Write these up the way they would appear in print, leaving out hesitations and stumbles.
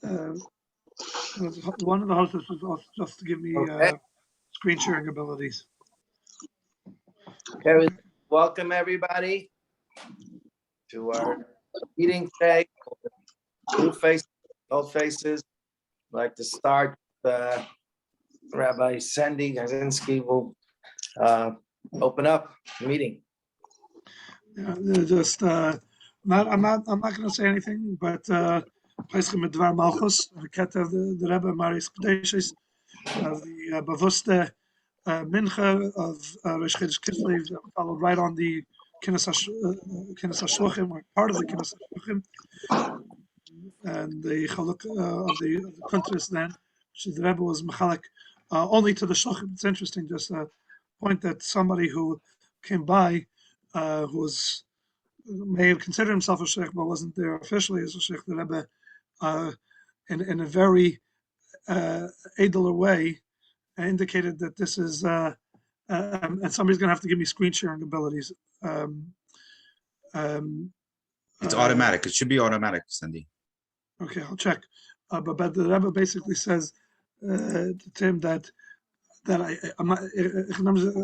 uh, one of the hosts was also just to give me screen sharing abilities. Okay, welcome everybody to our meeting today. New faces, old faces. I'd like to start. Rabbi Sandy Gazinski will open up the meeting. Yeah, just I'm not going to say anything, but Peschem mit Dvar Malchus, the Keter, the Rebbe Maris Kadeshes, the bewusste mincha of Rosh Chodesh Kislev followed right on the Kinnas HaShluchim, or part of the Kinnas HaShluchim, and the Chaluk of the Kuntris then, which the Rebbe was Mechalek only to the Shluchim. It's interesting, just a point that somebody who came by, who was may have considered himself a sheikh but wasn't there officially as a sheikh, the Rebbe, in a very edler way, indicated that this is, and somebody's going to have to give me screen sharing abilities. It's automatic. It should be automatic, Sandy. Okay, I'll check. But the Rebbe basically says to Tim that I'm not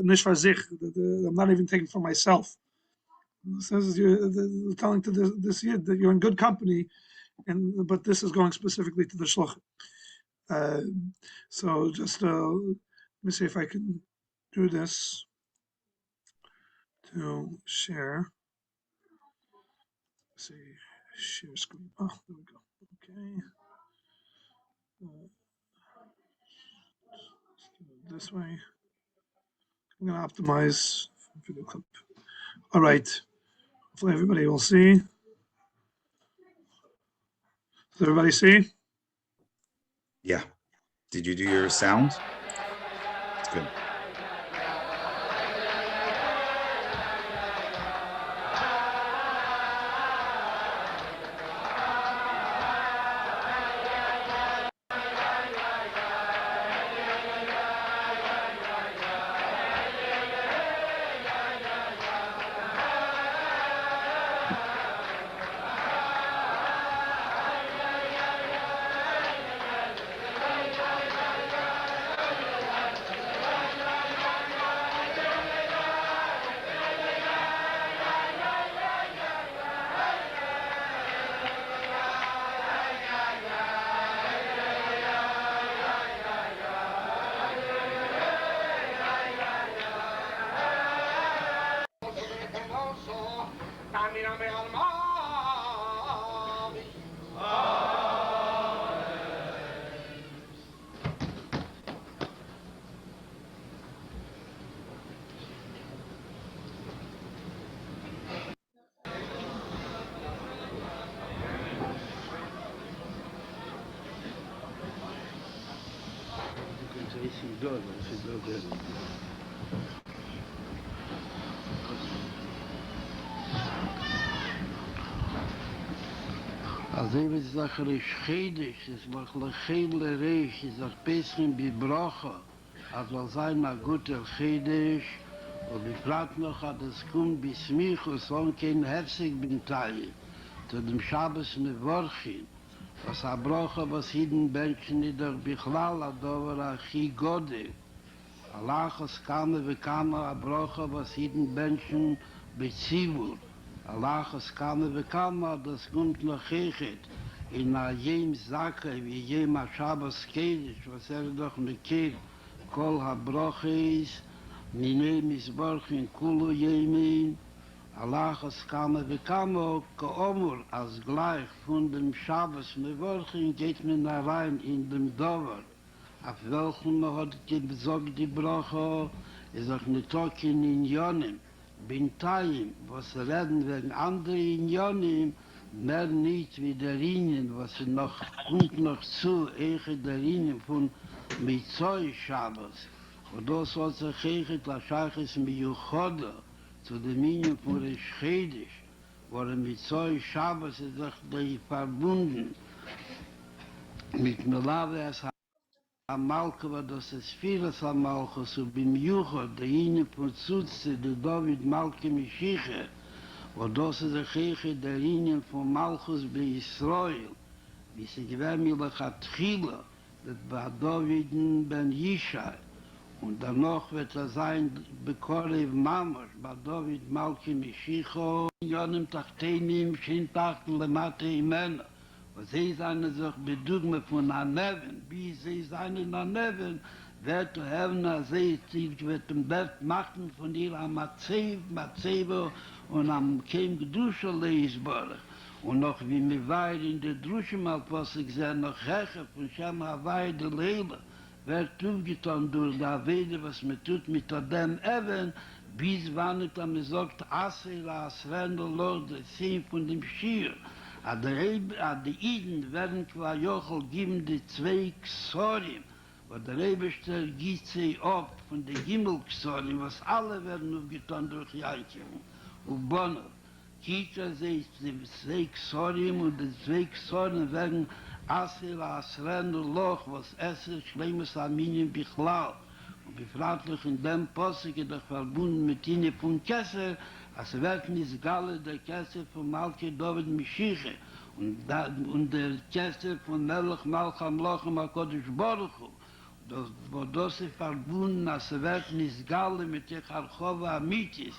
nicht for sich, I'm not even taking for myself. It says you're telling to this year that you're in good company, but this is going specifically to the shluch. So just let me see if I can do this to share. Let's see, share screen. Oh, there we go. Okay. Let's do it this way. I'm going to optimize video clip. All right. Hopefully everybody will see. Does everybody see? Yeah. Did you do your sound? It's good. Also wenn es nach Risch Chedisch, es macht Lechele Risch, es sagt Peschen Bibrocha, es soll sein ein guter Chedisch, und ich frage noch, dass es kommt bis mich, und so kein Hefzig bin Teil, zu dem Schabbos Mevorchin, was a Brocha, was jeden Menschen nicht durch Bichlal, adover Achi Gode, Alachos Kame Vekame a Brocha, was jeden Menschen bezivur, Alachos Kame Vekame, das kommt noch Hechet, in a jem Zake, wie jem a Shabbos Kedish, was doch nekir, kol ha Brocha is, mine Misborchin Kulu Yemin, Alachos Kame Vekame, Koomur, als gleich von dem Shabbos Mevorchin geht man rein in dem Dover, auf welchem man hat gesagt, die Brache, ist auch nicht auch in Injonen, Bintayim, was reden wegen anderen Injonen, mehr nicht wie der Linien, was noch kommt noch zu, der Linien von Mitzoi Shabbos. Und das hat sich der Scheiches Miuchoda, zu dem Linien von Risch Chedisch, wo Mitzoi Shabbos ist auch verbunden mit Melave as Amalka war das es vieles Amalka, so beim Jucha, der Ine von Zutze, der David Malka Mishiche, und das ist der Kirche der Ine von Malchus bei Israel, wie sie gewähren mir hat Chila, das war David ben Yishai. Und danach wird sein, Bekorev Mamash, bei David Malki Mishicho, Jonim Tachtenim, Shintach, Lemate Imena. Und sie seien sich bedugme von Aneven, wie sie seien in Aneven, wird zu haben, als sie wird dem Welt machen von ihr am Matzevo und am Kem Gdusha Leisborach. Und noch wie mir weit in der Druschemal, was ich sehe, noch Heche von Shem Hawaii de Leila, wird zugetan durch die Wede, was man tut mit dem Even, bis wann es dann sagt, Asela, Asrendo, Lord, der Zehn von dem Schir. Die Iden werden qua Jochel geben die zwei Xorim, wo der Rebester gibt sie ab von den Gimmel-Xorim, was alle werden aufgetan durch Jankim und Bonner. Kita sie die zwei Xorim und die zwei Xorim werden Asela, Asrendo, Loch, was Esser, Schleimes, Arminien, Bichlal. Und befraglich in dem Posse, doch verbunden mit ihnen von Kesser, als wird nicht Galle der Kesser von Malki David Mishiche und der Kesser von Melech Malcham Lochem HaKodesh Baruch Hu. Wo das ist verbunden, als wird nicht Galle mit der Charchova Amitis.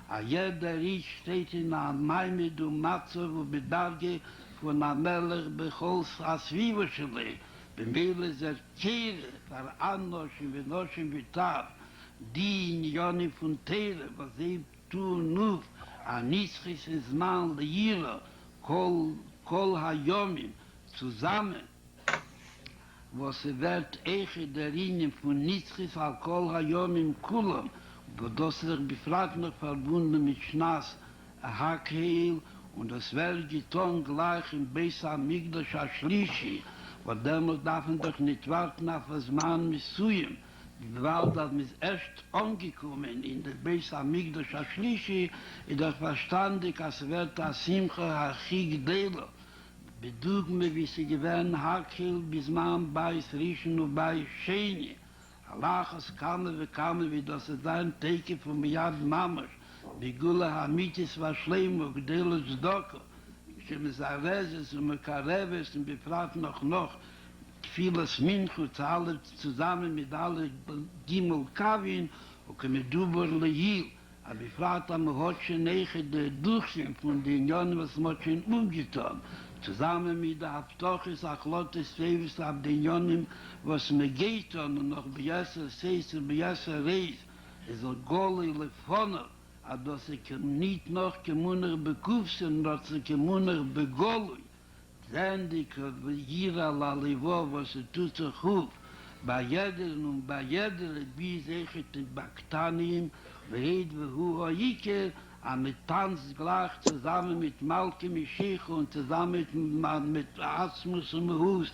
A jeder Riech steht in der Maimed und Matze, wo Bedarge von der Melech Bechols Asvivoschele. Bemele der Kehre, für Annoschen, Venoschen, Vitar, die in Joni von Tere, was sie tun nur, an Nischis ins Mann, Leira, Kol Hayomim, zusammen, wo sie wird Eche der Linie von Nischis al Kol Hayomim Kulam, wo das sich befragt noch verbunden mit Schnaas, Hakeil, und das wird getan gleich im Beis Hamikdash Ashlishi, weil damals darf man doch nicht warten auf das Mann mit Suyem. Weil das ist erst angekommen in der Beis Hamikdash Ashlishi, ist das verstandig, als wird das Simcha Hachig Delo. Bedug mir, wie sie gewähren, Hakil, bis man bei Rischen und bei Sheni. Allah, es kam, wie das ist ein Teke von Miyad Mamash. Begula Hamitis war schlimm, und Delo Zdoko. Shemizarezes und Mekareves und befragt noch vieles Minchu zu alle zusammen mit alle Gimel Kavin und Kemeduber Lehil. Aber befragt am Hotsche Neche der Durchschnitt von den Jahren, was man schon umgetan. Zusammen mit der Abtochis Achlotes Fevis ab den Jahren, was man geht und noch Biasser Seis und Biasser Reis. Es ist Goli Lefoner. Aber sie nicht noch kemuner bekufsen, dass sie kemuner begolui. Sendig, jira la livo, was sie tut sich auf. Bei jeder, wie sich die Baktanim, wehed wehu hoike, am tanzt gleich zusammen mit Malki Mishich und zusammen mit Asmus und Hus.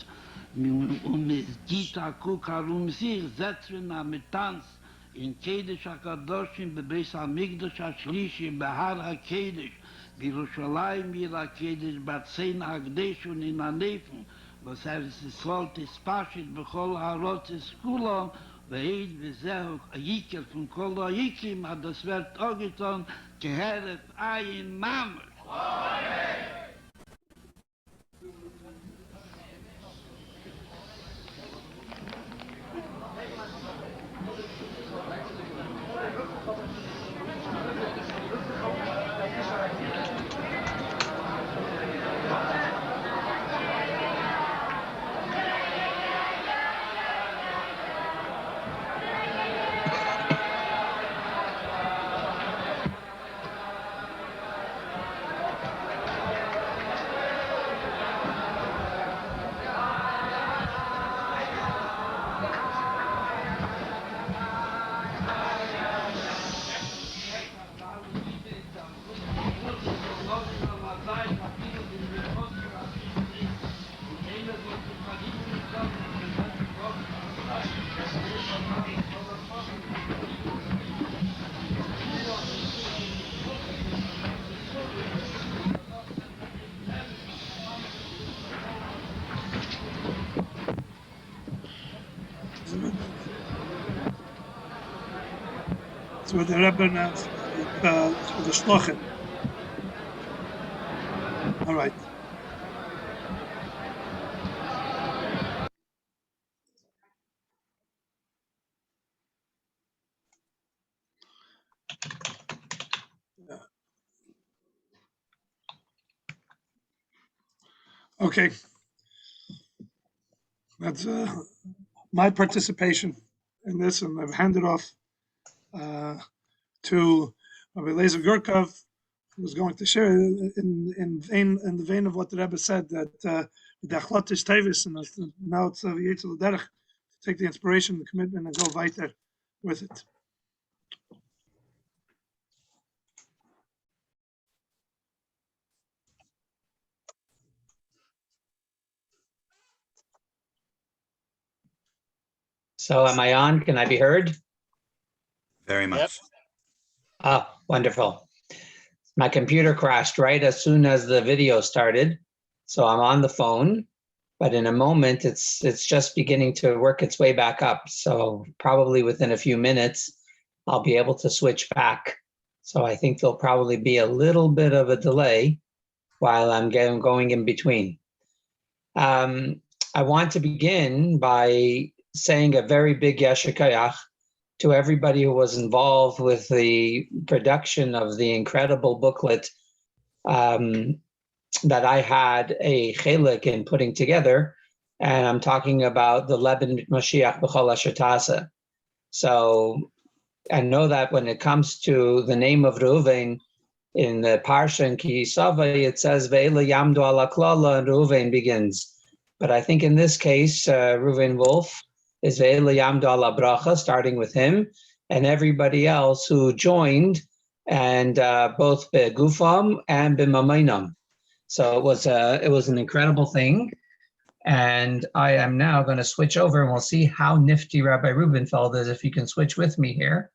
Und mit Gita Kukarum sich setzen am tanzt. In Kedesh HaKadoshim, bebeis HaMikdash HaShlishi, Behar HaKedesh, Birushalayim, Ir HaKedesh, Batzein HaKdesh und in Anefen, was es sollte Spashit, Bechol HaRotz es Kulam, Vehed, Vezehu, Yikel von Kol HaYikim, hat das Wert auch getan, Geheret Ayin Mamesh. So the Rebbe announced for the Shlochim. All right. Okay. That's my participation in this, and I've handed off to Rabbi Lezer Gurkov, who was going to share in the vein of what the Rebbe said, that the achlot is tevis, and now it's v'yetzel derech, to take the inspiration, the commitment, and go weiter with it. So am I on? Can I be heard? Very much. Ah, wonderful. My computer crashed right as soon as the video started. So I'm on the phone, but in a moment it's just beginning to work its way back up. So probably within a few minutes, I'll be able to switch back. So I think there'll probably be a little bit of a delay while I'm going in between. I want to begin by saying a very big Yasher Koach to everybody who was involved with the production of the incredible booklet that I had a chelik in putting together. And I'm talking about the Leben Mashiach B'chol Asher Tasa. So I know that when it comes to the name of Reuven in the Parsha in Ki Yisava, it says Ve'ela Yamdu Ala Klala, and Reuven begins. But I think in this case, Reuven Wolf is Ve'ela Yamdu Ala Bracha, starting with him, and everybody else who joined, and both Begufam and B'Maminam. So it was an incredible thing. And I am now going to switch over, and we'll see how nifty Rabbi Rubenfeld is, if you can switch with me here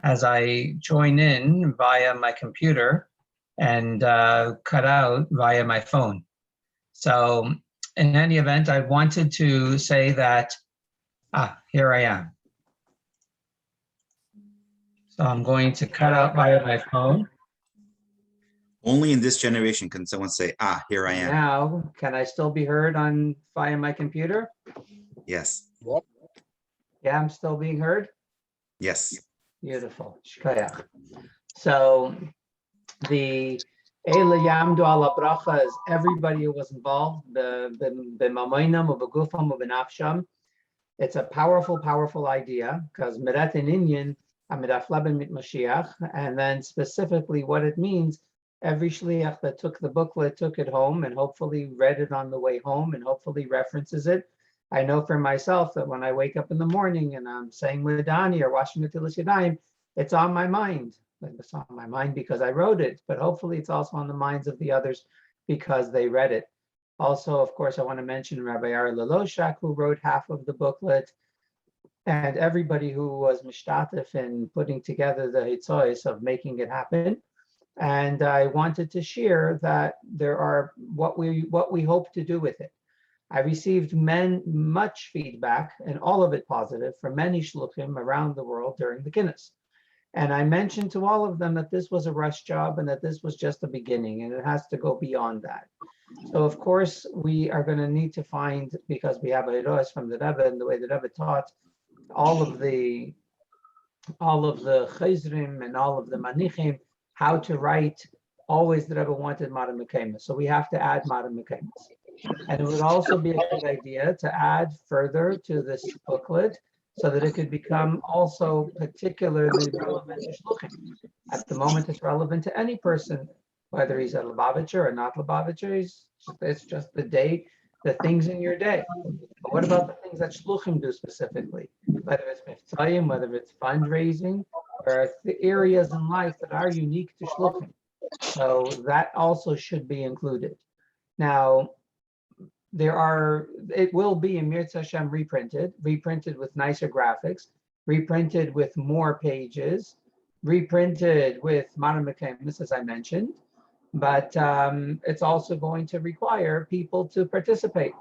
as I join in via my computer and cut out via my phone. So in any event, I wanted to say that, here I am. So I'm going to cut out via my phone. Only in this generation can someone say, here I am. Now, can I still be heard via my computer? Yes. Yeah, I'm still being heard? Yes. Beautiful. Shkoyach. So the Eila Yamdu Ala Bracha is everybody who was involved, b'mamoinam, b'gufam, b'nafsham. It's a powerful, powerful idea, because Meret in Inyan, Amidaf Leben mit Mashiach, and then specifically what it means. Every shliach that took the booklet took it home and hopefully read it on the way home and hopefully references it. I know for myself that when I wake up in the morning and I'm saying Lidani or washing Netilas Yadayim, it's on my mind. It's on my mind because I wrote it, but hopefully it's also on the minds of the others because they read it. Also, of course, I want to mention Rabbi Ari Leloshak, who wrote half of the booklet, and everybody who was mishtatif in putting together the hitzois of making it happen. And I wanted to share that there are what we hope to do with it. I received much feedback, and all of it positive, from many shluchim around the world during the Guinness. And I mentioned to all of them that this was a rush job and that this was just the beginning, and it has to go beyond that. So of course we are going to need to find, because we have a hiros from the Rebbe and the way the Rebbe taught, all of the chizrim and all of the manichim, how to write. Always the Rebbe wanted Mara Mekaymas, so we have to add Mara Mekaymas. And it would also be a good idea to add further to this booklet so that it could become also particularly relevant to shluchim. At the moment, it's relevant to any person, whether he's a Lubavitcher or not Lubavitcher. It's just the things in your day. But what about the things that shluchim do specifically? Whether it's mitzvayim, whether it's fundraising, or the areas in life that are unique to shluchim. So that also should be included. Now, it will be in Mirz Hashem reprinted with nicer graphics, reprinted with more pages, reprinted with Mara Mekaymas, as I mentioned, but it's also going to require people to participate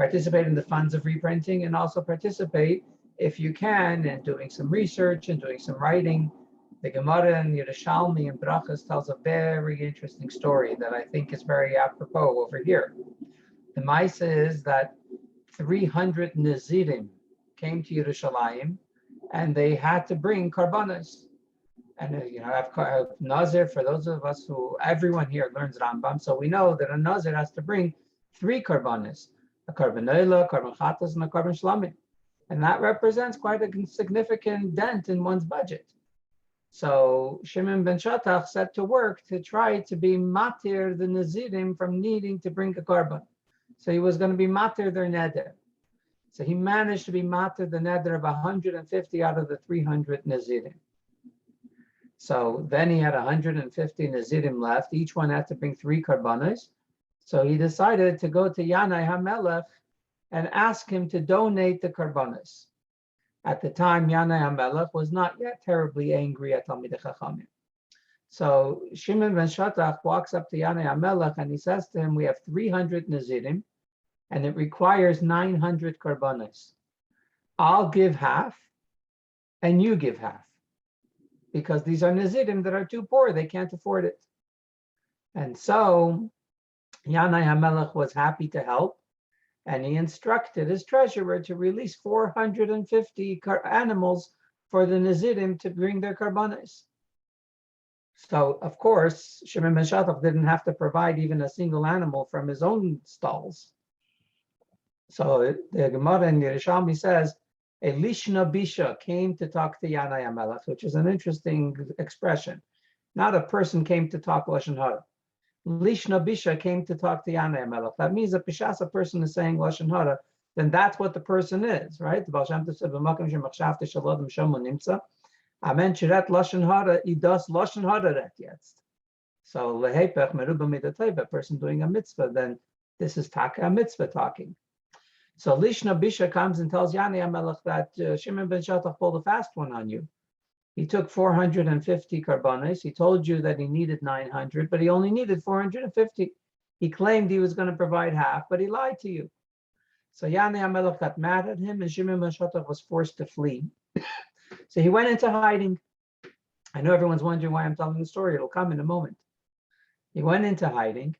in the funds of reprinting, and also participate, if you can, in doing some research and doing some writing. The Gemara in Yerushalmi and Brachas tells a very interesting story that I think is very apropos over here. The Maisa is that 300 Nazirim came to Yerushalayim and they had to bring karbanos. And I've Nazir, for those of us everyone here learns Rambam, so we know that a Nazir has to bring 3 karbanis, a karban oila, karban chatas, and a karban shlamim. And that represents quite a significant dent in one's budget. So Shimon ben Shatach set to work to try to be matir the Nazirim from needing to bring a karban. So he was going to be matir their neder. So he managed to be matir the neder of 150 out of the 300 Nazirim. So then he had 150 Nazirim left. Each one had to bring 3 karbanos. So he decided to go to Yanai HaMelech and ask him to donate the karbanos. At the time, Yanai HaMelech was not yet terribly angry at Talmidei Chachamim. So Shimon ben Shatach walks up to Yanai HaMelech and he says to him, we have 300 Nazirim and it requires 900 karbanos. I'll give half and you give half, because these are Nazirim that are too poor, they can't afford it. And so Yanai HaMelech was happy to help, and he instructed his treasurer to release 450 animals for the Nazirim to bring their karbanos. So, of course, Shimon ben Shatach didn't have to provide even a single animal from his own stalls. So the Gemara in Yerushalmi says, a Lishna Bisha came to talk to Yanai HaMelech, which is an interesting expression. Not a person came to talk Lashon Hara. Lishna Bisha came to talk to Yanai HaMelech. That means if a person is saying Lashon Hara, then that's what the person is, right? The Baal Shem Tov said, "B'makom shemachshavte shalodem shomo nimtza." Amen. Shirat Lashon Hara, idas Lashon Hara ret jetzt. So lehepech meruba midatayv, a person doing a mitzvah, then this is taka a mitzvah talking. So Lishna Bisha comes and tells Yanai HaMelech that Shimon ben Shatach pulled a fast one on you. He took 450 karbanos. He told you that he needed 900, but he only needed 450. He claimed he was going to provide half, but he lied to you. So Yanai HaMelech got mad at him, and Shimon ben Shatach was forced to flee. So he went into hiding. I know everyone's wondering why I'm telling the story. It'll come in a moment. He went into hiding,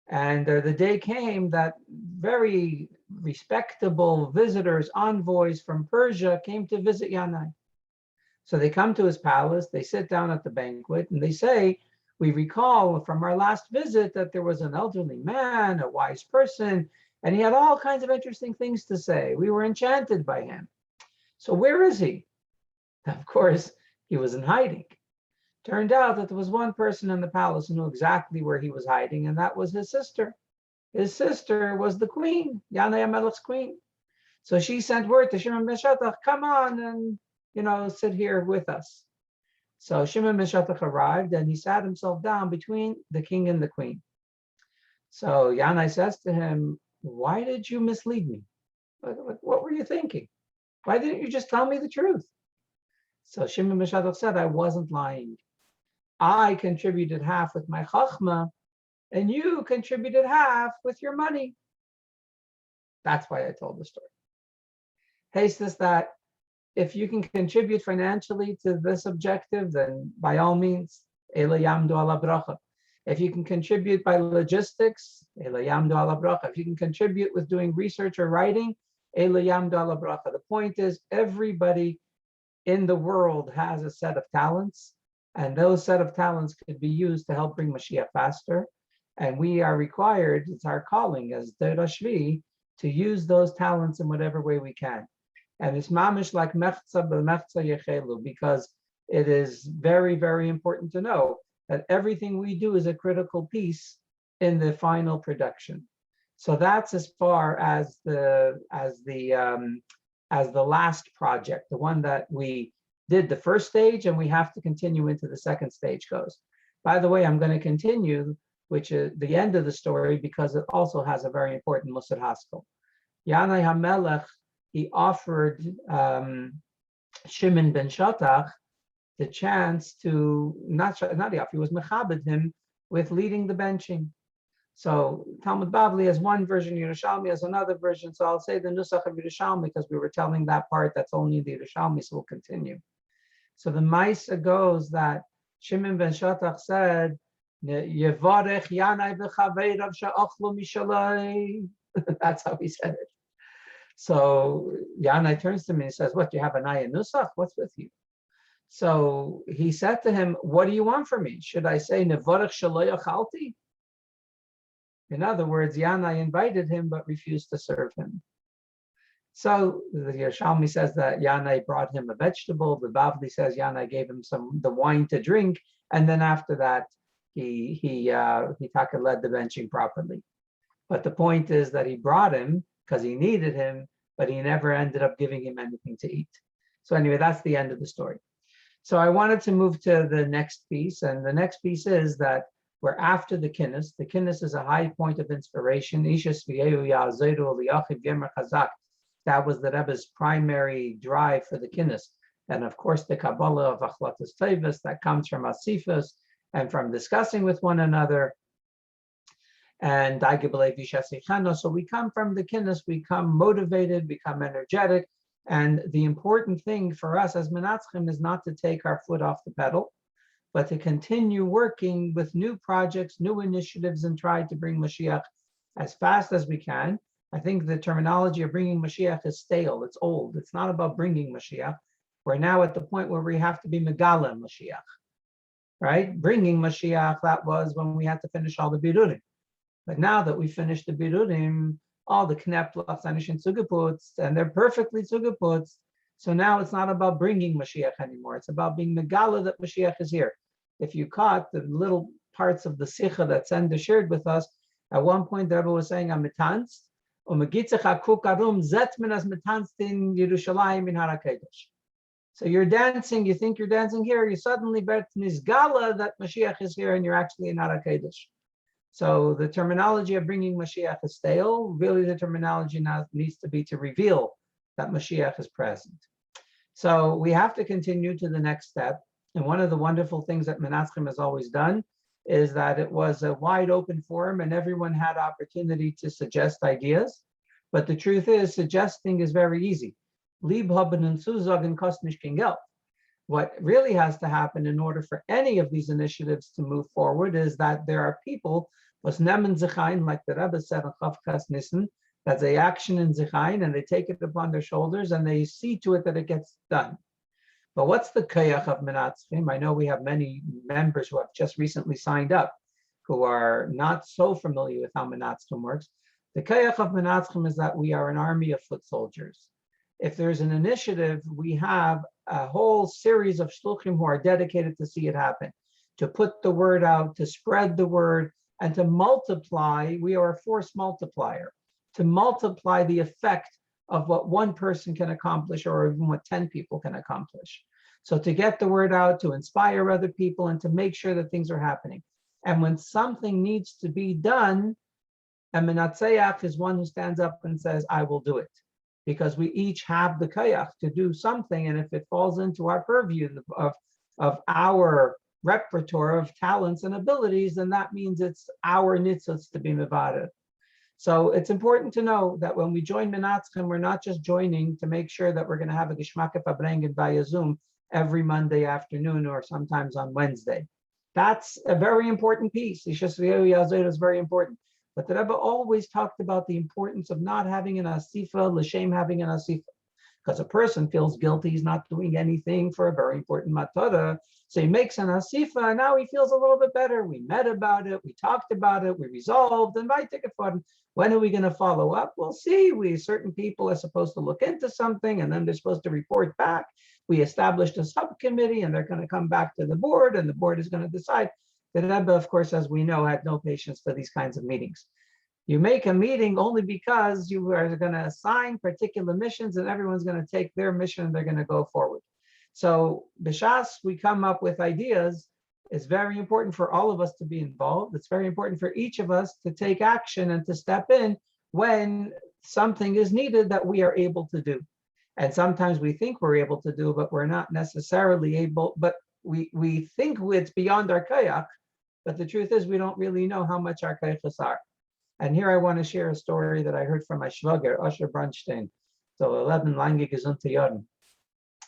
and the day came that very respectable visitors, envoys from Persia, came to visit Yanai. So they come to his palace, they sit down at the banquet, and they say, we recall from our last visit that there was an elderly man, a wise person, and he had all kinds of interesting things to say. We were enchanted by him. So where is he? Of course, he was in hiding. Turned out that there was one person in the palace who knew exactly where he was hiding, and that was his sister. His sister was the queen, Yanai HaMelech's queen. So she sent word to Shimon ben Shatach, come on and sit here with us. So Shimon ben Shatach arrived and he sat himself down between the king and the queen. So Yanai says to him, why did you mislead me? What were you thinking? Why didn't you just tell me the truth? So Shimon ben Shatach said, I wasn't lying. I contributed half with my chachma, and you contributed half with your money. That's why I told the story. Haste is that if you can contribute financially to this objective, then by all means, Ela yamdu ala bracha. If you can contribute by logistics, Ela yamdu ala bracha. If you can contribute with doing research or writing, Ela yamdu ala bracha. The point is, everybody in the world has a set of talents, and those set of talents could be used to help bring Mashiach faster. And we are required, it's our calling as Deira Shvi, to use those talents in whatever way we can. And it's mamish like mechza b'mechza yechelu, because it is very, very important to know that everything we do is a critical piece in the final production. So that's as far as the last project, the one that we did the first stage, and we have to continue into the second stage goes. By the way, I'm going to continue, which is the end of the story, because it also has a very important Musar Haskell. Yanai HaMelech, he offered Shimon ben Shatach the chance to, not the offer, he was mechabed him with leading the benching. So Talmud Bavli has one version, Yerushalmi has another version. So I'll say the Nusach of Yerushalmi because we were telling that part that's only the Yerushalmi, so we'll continue. So the Maisa goes that Shimon ben Shatach said, Yevarech Yanai v'chaveirav sha'achlu mishalai. That's how he said it. So Yanai turns to me and says, what, do you have an ayah nusach? What's with you? So he said to him, what do you want from me? Should I say, Nevarech shelo yachalti? In other words, Yanai invited him but refused to serve him. So the Yerushalmi says that Yanai brought him a vegetable. The Bavli says Yanai gave him the wine to drink, and then after that he led the benching properly. But the point is that he brought him because he needed him, but he never ended up giving him anything to eat. So anyway, that's the end of the story. So I wanted to move to the next piece, and the next piece is that we're after the kinnis. The kinnis is a high point of inspiration. That was the Rebbe's primary drive for the kinnis. And of course, the Kabbalah of Achlatas Tevis that comes from Asifas and from discussing with one another. And so we come from the kinnis, we come motivated, become energetic. And the important thing for us as Minatzchim is not to take our foot off the pedal, but to continue working with new projects, new initiatives, and try to bring Mashiach as fast as we can. I think the terminology of bringing Mashiach is stale, it's old. It's not about bringing Mashiach. We're now at the point where we have to be Megala Mashiach, right? Bringing Mashiach, that was when we had to finish all the Birudim. But now that we finished the Birudim, all the Kneplas and Zugeputs, and they're perfectly Zugeputs. So now it's not about bringing Mashiach anymore. It's about being Megala that Mashiach is here. If you caught the little parts of the Sikha that Sender shared with us, at one point the Rebbe was saying, Amitanz, so you're dancing, you think you're dancing here, you suddenly bet Nizgala that Mashiach is here and you're actually in Har HaKodesh. So the terminology of bringing Mashiach is stale. Really, the terminology now needs to be to reveal that Mashiach is present. So we have to continue to the next step. And one of the wonderful things that Minatzchim has always done is that it was a wide open forum and everyone had opportunity to suggest ideas. But the truth is, suggesting is very easy. Lieb haben und zusagen kostet nicht kein Geld. What really has to happen in order for any of these initiatives to move forward is that there are people, was nemen zichain, like the Rebbe said in Chavkas Nissen, that's a action in zichain, and they take it upon their shoulders and they see to it that it gets done. But what's the Koach of Minatzchim? I know we have many members who have just recently signed up who are not so familiar with how Minatzchim works. The Koach of Minatzchim is that we are an army of foot soldiers. If there's an initiative, we have a whole series of shluchim who are dedicated to see it happen, to put the word out, to spread the word, and to multiply. We are a force multiplier, to multiply the effect of what one person can accomplish or even what 10 people can accomplish. So to get the word out, to inspire other people, and to make sure that things are happening. And when something needs to be done, a Menatzeach is one who stands up and says, I will do it. Because we each have the koach to do something, and if it falls into our purview of our repertoire of talents and abilities, then that means it's our nitzos to be mevared. So it's important to know that when we join Minatzchim, we're not just joining to make sure that we're going to have a Geschmacke Verbringen via Zoom every Monday afternoon or sometimes on Wednesday. That's a very important piece. It's just is very important. But the Rebbe always talked about the importance of not having an asifa, l'shem having an asifa. Because a person feels guilty, he's not doing anything for a very important matara. So he makes an asifa, and now he feels a little bit better. We met about it, we talked about it, we resolved, and by ticket for when are we going to follow up? We'll see. Certain people are supposed to look into something, and then they're supposed to report back. We established a subcommittee, and they're going to come back to the board, and the board is going to decide. The Rebbe, of course, as we know, had no patience for these kinds of meetings. You make a meeting only because you are going to assign particular missions and everyone's going to take their mission and they're going to go forward. So b'shas, we come up with ideas. It's very important for all of us to be involved. It's very important for each of us to take action and to step in when something is needed that we are able to do. And sometimes we think we're able to do, but we're not necessarily able, but we think it's beyond our koach. But the truth is, we don't really know how much our koachs are. And here I want to share a story that I heard from my shvager, Usher Brunstein. So 11 lange gesunte Jahren.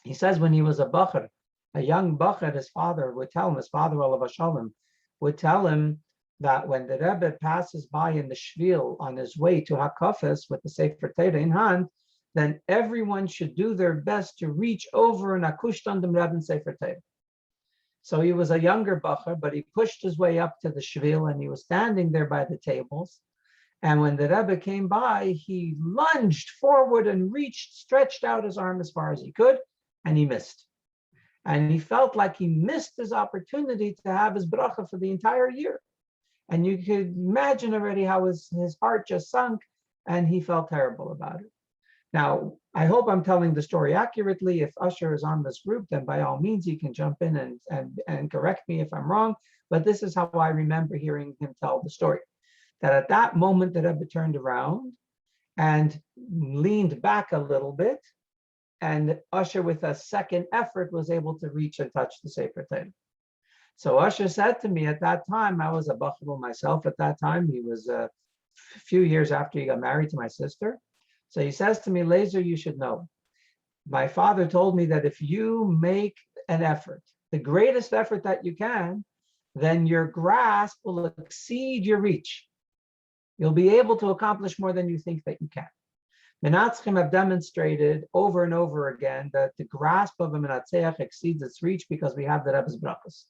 He says when he was a bacher, a young bacher, his father would tell him, his father, Olav Shalom, would tell him that when the Rebbe passes by in the shvil on his way to Hakafes with the Sefer Torah in hand, then everyone should do their best to reach over and akusht on the Rebbe Sefer Torah. So he was a younger bacher, but he pushed his way up to the shvil and he was standing there by the tables. And when the Rebbe came by, he lunged forward and stretched out his arm as far as he could, and he missed. And he felt like he missed his opportunity to have his bracha for the entire year. And you could imagine already how his heart just sunk, and he felt terrible about it. Now, I hope I'm telling the story accurately. If Usher is on this group, then by all means, he can jump in and correct me if I'm wrong. But this is how I remember hearing him tell the story. That at that moment, the Rebbe turned around and leaned back a little bit, and Usher, with a second effort, was able to reach and touch the Sefer Torah. So Usher said to me at that time, I was a bachel myself at that time. He was a few years after he got married to my sister. So he says to me, Laser, you should know. My father told me that if you make an effort, the greatest effort that you can, then your grasp will exceed your reach. You'll be able to accomplish more than you think that you can. Minatzchim have demonstrated over and over again that the grasp of a Menatzeach exceeds its reach because we have the Rebbe's brachas.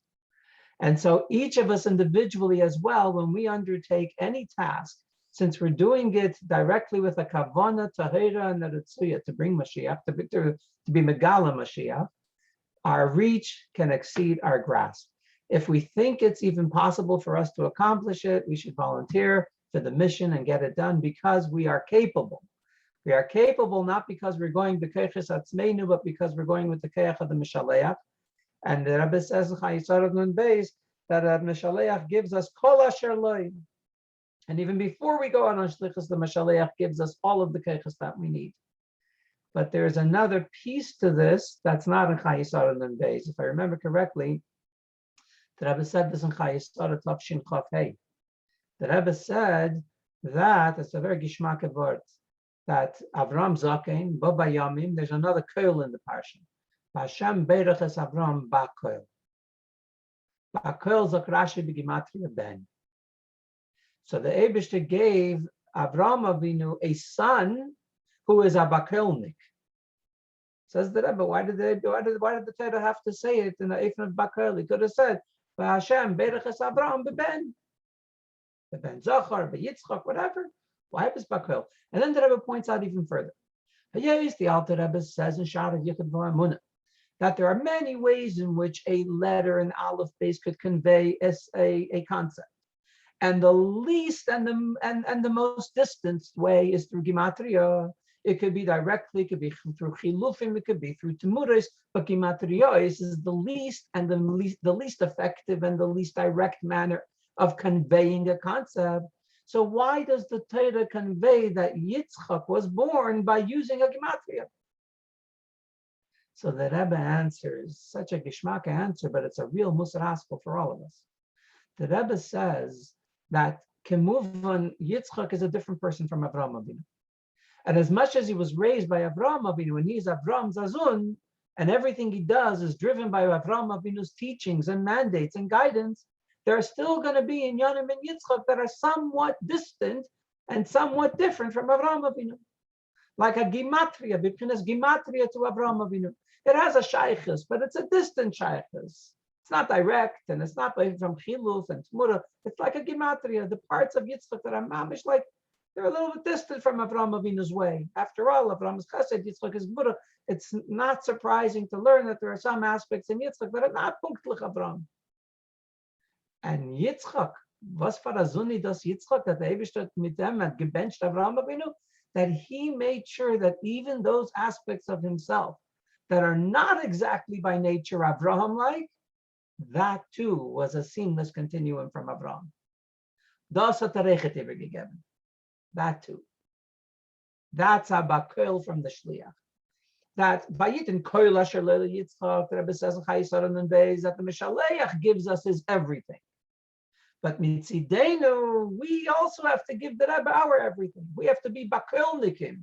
And so each of us individually as well, when we undertake any task, since we're doing it directly with a kavana, tahira, and a ritzuya to bring Mashiach, to be Megala Mashiach, our reach can exceed our grasp. If we think it's even possible for us to accomplish it, we should volunteer for the mission and get it done because we are capable. We are capable not because we're going b'keiches atzmeinu, but because we're going with the keich of the Mishaleach. And the Rebbe says in Chayisarav Nun Beis that a Mishaleach gives us kol asher loy. And even before we go on shlichus, the Mishaleach gives us all of the keiches that we need. But there's another piece to this that's not in Chayisarav Nun Beis. If I remember correctly, the Rebbe said this in Chayisarav Tafshin Chaf Hey. The Rebbe said that, it's a very gishmak word, that Avram Zaken, Baba Yamim, there's another koil in the parsha. Hashem Beirach es Avram Bakoil. Bakoil zok Rashi b'gimatria ben. So the Eibishter gave Avram Avinu a son who is a Bakoilnik. Says the Rebbe, why did the Torah have to say it in the Eifn of Bakoil? He could have said, Hashem Beirach es Avram b'ben. Ben Zachar, Yitzchak, whatever. Why is Bakoil? And then the Rebbe points out even further. Yes, the Alter Rebbe says in Shara Yichud V'Amunah that there are many ways in which a letter, an aleph base, could convey a concept. And the least and the most distant way is through Gematria. It could be directly, it could be through Chilufim, it could be through Temuris, but Gematria is the least and the least effective and the least direct manner of conveying a concept. So why does the Torah convey that Yitzchak was born by using a gematria? So the Rebbe answers, such a gishmak answer, but it's a real musar haskell for all of us. The Rebbe says that Kemuvan Yitzchak is a different person from Avraham Avinu. And as much as he was raised by Avraham Avinu, and he's Avraham Zazun, and everything he does is driven by Avraham Avinu's teachings and mandates and guidance, there are still going to be in Yanim and Yitzchak that are somewhat distant and somewhat different from Avraham Avinu. Like a gematria, b'chinas gematria to Avraham Avinu. It has a shaykhus, but it's a distant shaykhus. It's not direct, and it's not from chiluf and tmura. It's like a gematria. The parts of Yitzchak that are mamish, like they're a little bit distant from Avraham Avinu's way. After all, Avraham is chesed, Yitzchak is mura. It's not surprising to learn that there are some aspects in Yitzchak that are not punktlich Avraham. And Yitzchak, was for Azuni does Yitzchak, that the Eibishter mit them had gebenched Avraham Avinu, that he made sure that even those aspects of himself that are not exactly by nature Avraham-like, that too was a seamless continuum from Avraham. Das hat Rechet gegeben. That too. That's a bakel from the Shliach. That Vayitin Koil Asher Leil Yitzchak, the Rebbe says in Chayisar and Beis, that the Mishaleach gives us his everything. But mitzidenu, we also have to give the Rebbe our everything. We have to be bakelnikim.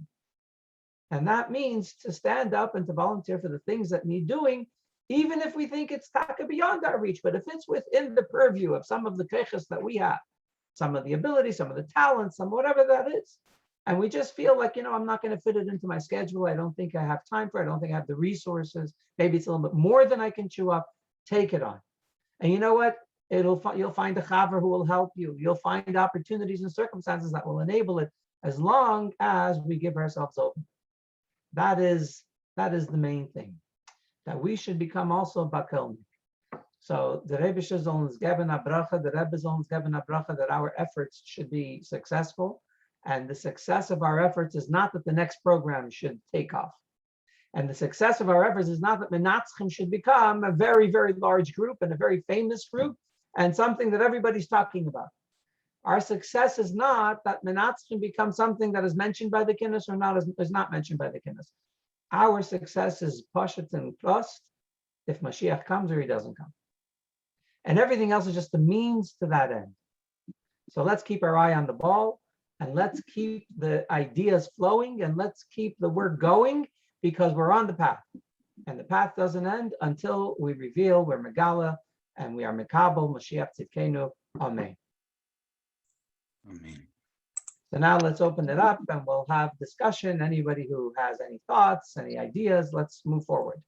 And that means to stand up and to volunteer for the things that need doing, even if we think it's taka beyond our reach. But if it's within the purview of some of the keiches that we have, some of the abilities, some of the talents, some whatever that is, and we just feel like, I'm not going to fit it into my schedule. I don't think I have time for it. I don't think I have the resources. Maybe it's a little bit more than I can chew up. Take it on. And you know what? You'll find a chaver who will help you. You'll find opportunities and circumstances that will enable it, as long as we give ourselves over. That is the main thing, that we should become also bakelnik. So the Rebbe soll uns geben a bracha, the Rebbe soll uns geben a bracha, that our efforts should be successful. And the success of our efforts is not that the next program should take off. And the success of our efforts is not that Minatzchim should become a very, very large group and a very famous group and something that everybody's talking about. Our success is not that Minatzchim becomes something that is mentioned by the Kinnis or not is not mentioned by the Kinnis. Our success is Pashat and trust if Mashiach comes or he doesn't come. And everything else is just a means to that end. So let's keep our eye on the ball and let's keep the ideas flowing and let's keep the work going, because we're on the path. And the path doesn't end until we reveal we're Megala and we are Mekabel, Mashiach Tzidkenu. Amen. Amen. So now let's open it up and we'll have discussion. Anybody who has any thoughts, any ideas, let's move forward.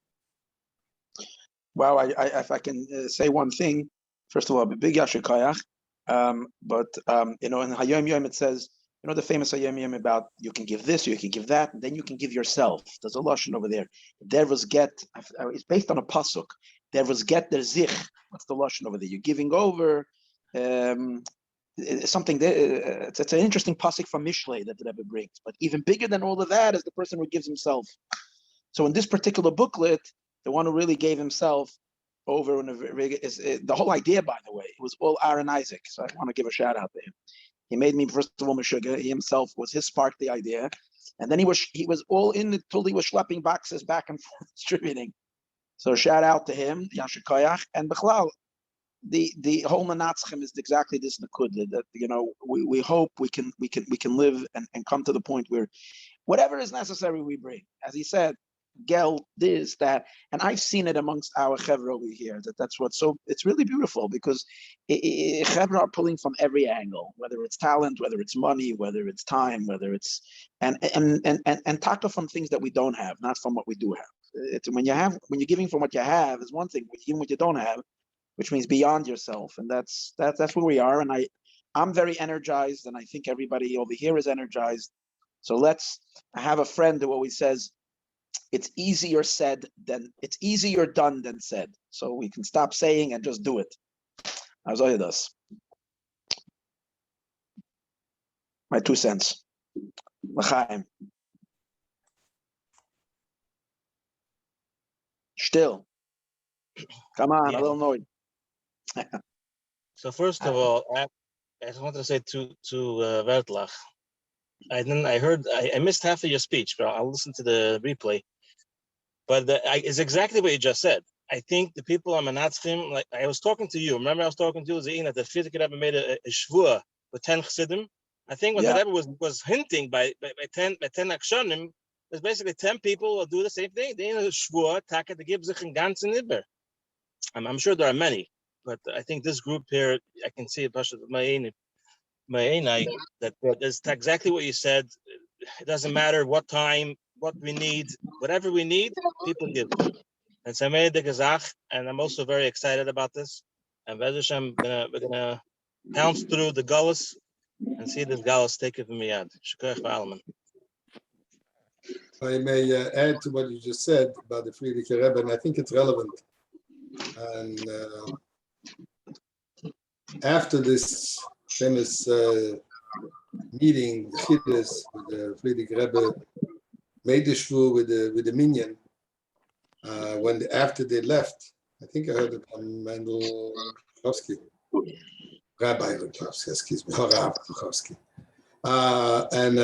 Wow, if I can say one thing, first of all, big Yasher Koach. But in Hayom Yom it says, the famous Hayom Yom about you can give this, you can give that, and then you can give yourself. There's a lashon over there. There was get. It's based on a pasuk. There was get der zich. What's the lashon over there? You're giving over. Something there. It's an interesting pasuk from Mishlei that the Rebbe brings. But even bigger than all of that is the person who gives himself. So in this particular booklet, the one who really gave himself over is the whole idea. By the way, it was all Aaron Isaac. So I want to give a shout out to him. He made me, first of all, Meshuggah. He himself was his spark, the idea, and then he was all in it till he was schlepping boxes back and forth, distributing. So shout out to him, Yasher Koach, and Bechlal. The whole Minatzchim is exactly this Nakud, that we hope we can live and come to the point where whatever is necessary we bring. As he said, Gel, this, that, and I've seen it amongst our Chevra over here. That's what's so. It's really beautiful because Chevra are pulling from every angle, whether it's talent, whether it's money, whether it's time, whether it's and taka from things that we don't have, not from what we do have. It's when you're giving from what you have is one thing, but even what you don't have, which means beyond yourself, and that's where we are. And I'm very energized, and I think everybody over here is energized. So I have a friend who always says, it's easier done than said. So we can stop saying and just do it. As I does. My 2 cents. L'chaim. Still. Come on, Yeah. a little noise. So first of all, I just wanted to say to Vertlach, I missed half of your speech, but I'll listen to the replay. But it's exactly what you just said. I think the people on Minatzchim, like I was talking to you. Remember, I was talking to you that the Frierdiker Rebbe made a shvua with 10 chassidim. I think what the Rebbe was hinting by 10 akshonim is basically 10 people will do the same thing. They in a shvua, taka to give sich in ganzen nibber. I'm sure there are many, but I think this group here, I can see it. That is exactly what you said. It doesn't matter what time, what we need, whatever we need, people give. And so I made the gazach, and I'm also very excited about this. And we're gonna pounce through the gullus and see this gullus take it from me out. Shkoyach v'alman. I may add to what you just said about the Frierdiker Rebbe, and I think it's relevant. And after this famous meeting, the Chiddes, with the Frierdiker Rebbe made the shvur with the minyan. After they left, I think I heard it from Mendel Chowski, Rabbi Chowski, excuse me, Rabbi Chowski. And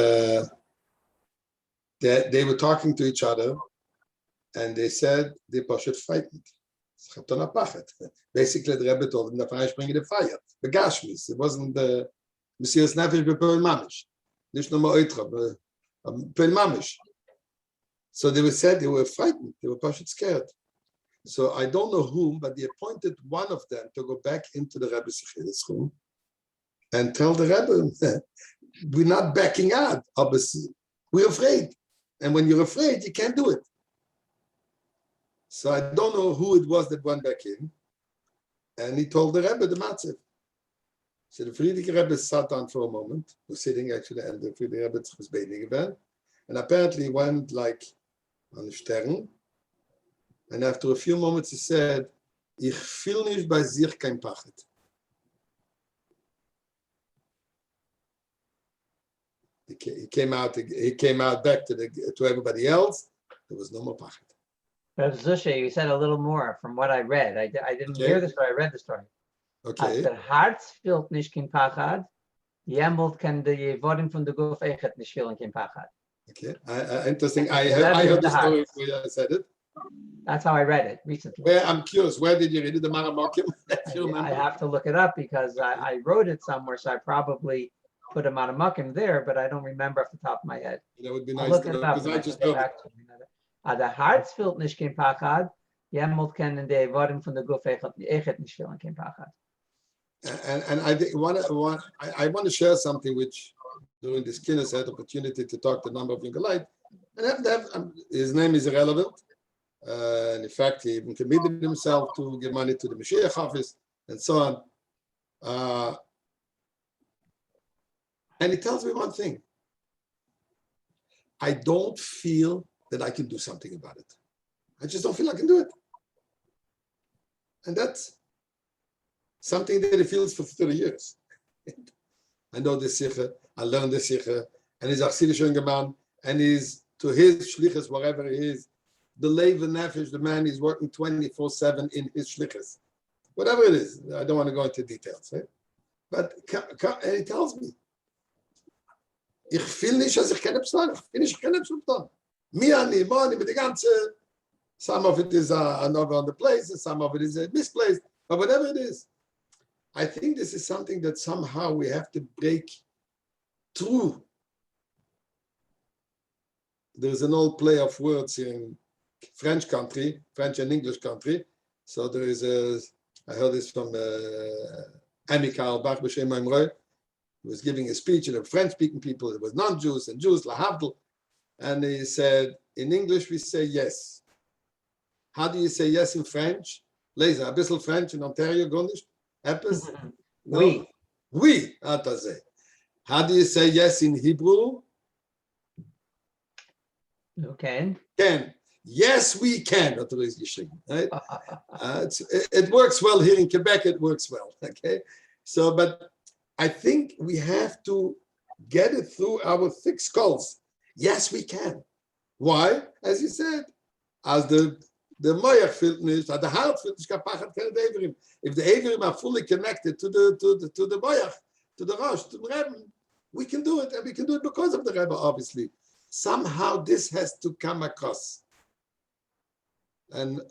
they were talking to each other, and they said they should fight it. Basically, the Rebbe told them that I bring the fire. The Gashmis. It wasn't the Messias Nefesh B'Peil Mamish. Nicht nur Oitra, Peil Mamish. So they were frightened. They were scared. So I don't know whom, but they appointed one of them to go back into the Rebbe's room and tell the Rebbe, we're not backing out. We're afraid. And when you're afraid, you can't do it. So I don't know who it was that went back in. And he told the Rebbe the matzah. So the Friedrich Rebbe sat down for a moment, was sitting actually, and the Friedrich Rebbe was bathing again. And apparently he went like on the Stern. And after a few moments he said, Ich fühl nicht bei sich kein Pachet. He came out back to everybody else. There was no more Pachet. But Zusha, you said a little more from what I read. I didn't hear the story, I read the story. Als Okay. der Herz fühlt nicht kein Pachad, jemals kann die Jevodim von der Guf echt nicht fühlen kein Pachad. Okay. Interesting. I That is heard the the story heart. where I said it. That's how I read it recently. Where I'm curious, where did you read it? The Maramokim? If you I remember. have to look it up because I wrote it somewhere, so I probably put him on a muckim there, but I don't remember off the top of my head. That would be I'll nice look to it know up. because and I I just can get know. back to you. Der Herz fühlt nicht kein Pachad, jemals können die Jevodim von der Guf echt nicht fühlen kein Pachad. And I think I want to share something which during this Kines I had opportunity to talk to a number of young light, and his name is irrelevant. And in fact, he even committed himself to give money to the Mashiach office and so on. And he tells me one thing. I don't feel that I can do something about it. I just don't feel I can do it. And that's something that he feels for 30 years. I know this Sikha, I learned this Sikha, and he's a Chassidish younger man, and he's to his shlichus, wherever he is, the Lev and Nefesh, the man is working 24/7 in his shlichus. Whatever it is, I don't want to go into details, right? But and he tells me, ich fühle nicht, dass ich keine Psalm, ich keine Psalm. Mir ani, money, mit der ganze, some of it is another on the place, and some of it is misplaced, but whatever it is, I think this is something that somehow we have to break through. There's an old play of words here in French country, French and English country. So there is I heard this from Amikal Bach B'Shem Mamrei, who was giving a speech to the French-speaking people. It was non-Jews and Jews, lahavdil. And he said, in English, we say yes. How do you say yes in French? Lezer, a bisschen French in Ontario, Gondish? Epis? No. Oui. Oui, how do you say yes in Hebrew? Okay. Can. Yes, we can. Right? It works well here in Quebec. It works well. Okay. So, but I think we have to get it through our thick skulls. Yes, we can. Why? As you said, as the Moyach felt nicht, the heart felt nicht kapachat keine Everim. If the Everim are fully connected to the Moyach, to the Rosh, to the Rebbe, we can do it, and we can do it because of the Rebbe, obviously. Somehow this has to come across. And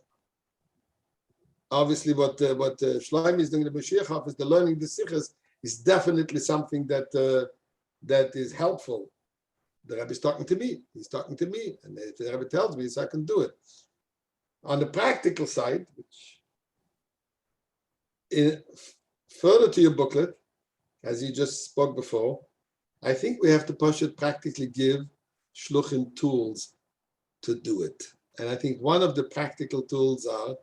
obviously what Shlomo is doing in the Mashiach office, the learning the Sichas, is definitely something that is helpful. The Rebbe is talking to me. He's talking to me. And the Rebbe tells me, so I can do it. On the practical side, further to your booklet, as you just spoke before, I think we have to push it, practically give shluchim tools to do it. And I think one of the practical tools are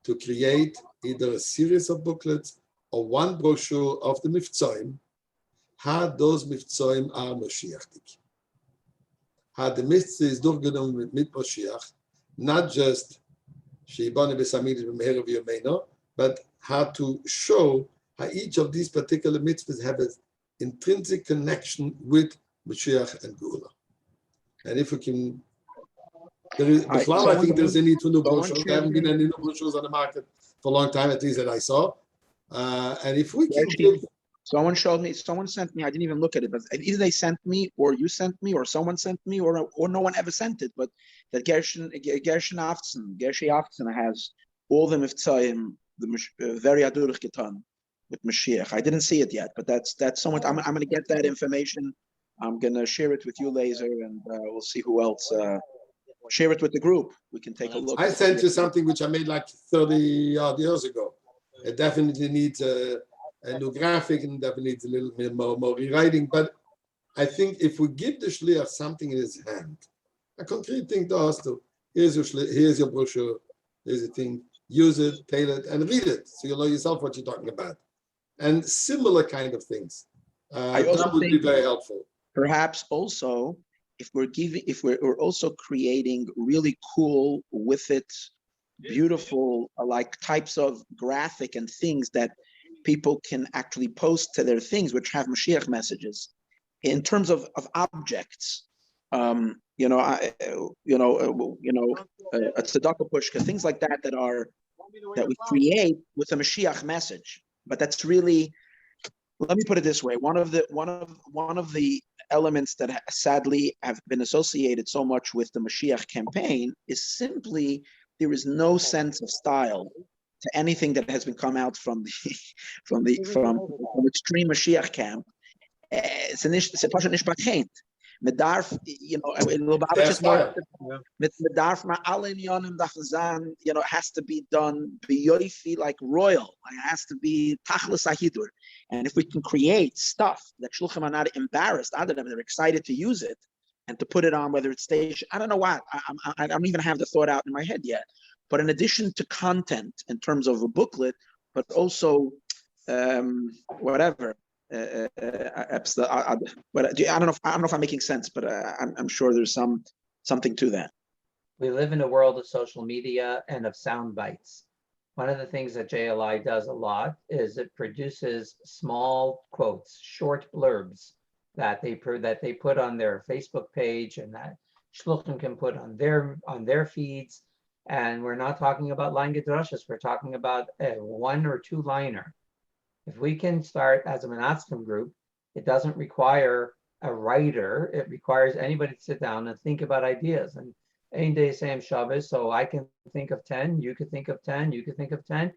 to create either a series of booklets or one brochure of the Mifzoim, how those Mifzoim are Moshiachtik. How the Mitzvah is durchgenommen mit Moshiach, not just but how to show how each of these particular mitzvahs have an intrinsic connection with Mashiach and Geula. And if we can, I think there's a need for new brochures. There haven't been any new brochures on the market for a long time, at least that I saw. And if we can give... Someone sent me, I didn't even look at it, but either they sent me, or you sent me, or someone sent me, or no one ever sent it, but that Gershon Afton has all the Miftzayim, the very Adurich Getan with Mashiach. I didn't see it yet, but that's someone, I'm going to get that information. I'm going to share it with you, Laser, and we'll see who else. Share it with the group. We can take a look. I sent you something which I made like 30 odd years ago. It definitely needs a new graphic and definitely needs a little bit more rewriting. But I think if we give the shliach something in his hand, a concrete thing to ask to, here's your brochure, here's the thing. use it, tailor it, and read it, so you'll know yourself what you're talking about. And similar kind of things. I also That would be think very helpful. perhaps also if we're also creating really cool with it, beautiful like types of graphic and things that people can actually post to their things, which have Mashiach messages in terms of objects. A tzedakah pushka, things like that that we create with a Mashiach message. But that's really, let me put it this way: one of the elements that sadly have been associated so much with the Mashiach campaign is simply there is no sense of style to anything that has been come out from extreme Mashiach camp. It's nicht bekannt. Mit darf, in Lubavitch's part, mit darf ma alle inyonim darf sein, it has to be done b'yoifi, like royal. It has to be tachlis ahidur. And if we can create stuff that shluchim are not embarrassed, other than they're excited to use it and to put it on, whether it's station, I don't know what. I don't even have the thought out in my head yet. But in addition to content in terms of a booklet, but also whatever. I don't know if I'm making sense, but I'm sure there's something to that. We live in a world of social media and of sound bites. One of the things that JLI does a lot is it produces small quotes, short blurbs that they put on their Facebook page and that shluchim can put on their feeds. And we're not talking about line gedrashas. We're talking about a 1 or 2 liner. If we can start as a Minatzchim group, it doesn't require a writer. It requires anybody to sit down and think about ideas. And Ein Day Sam Shabbos, so I can think of 10, you could think of 10, you could think of 10.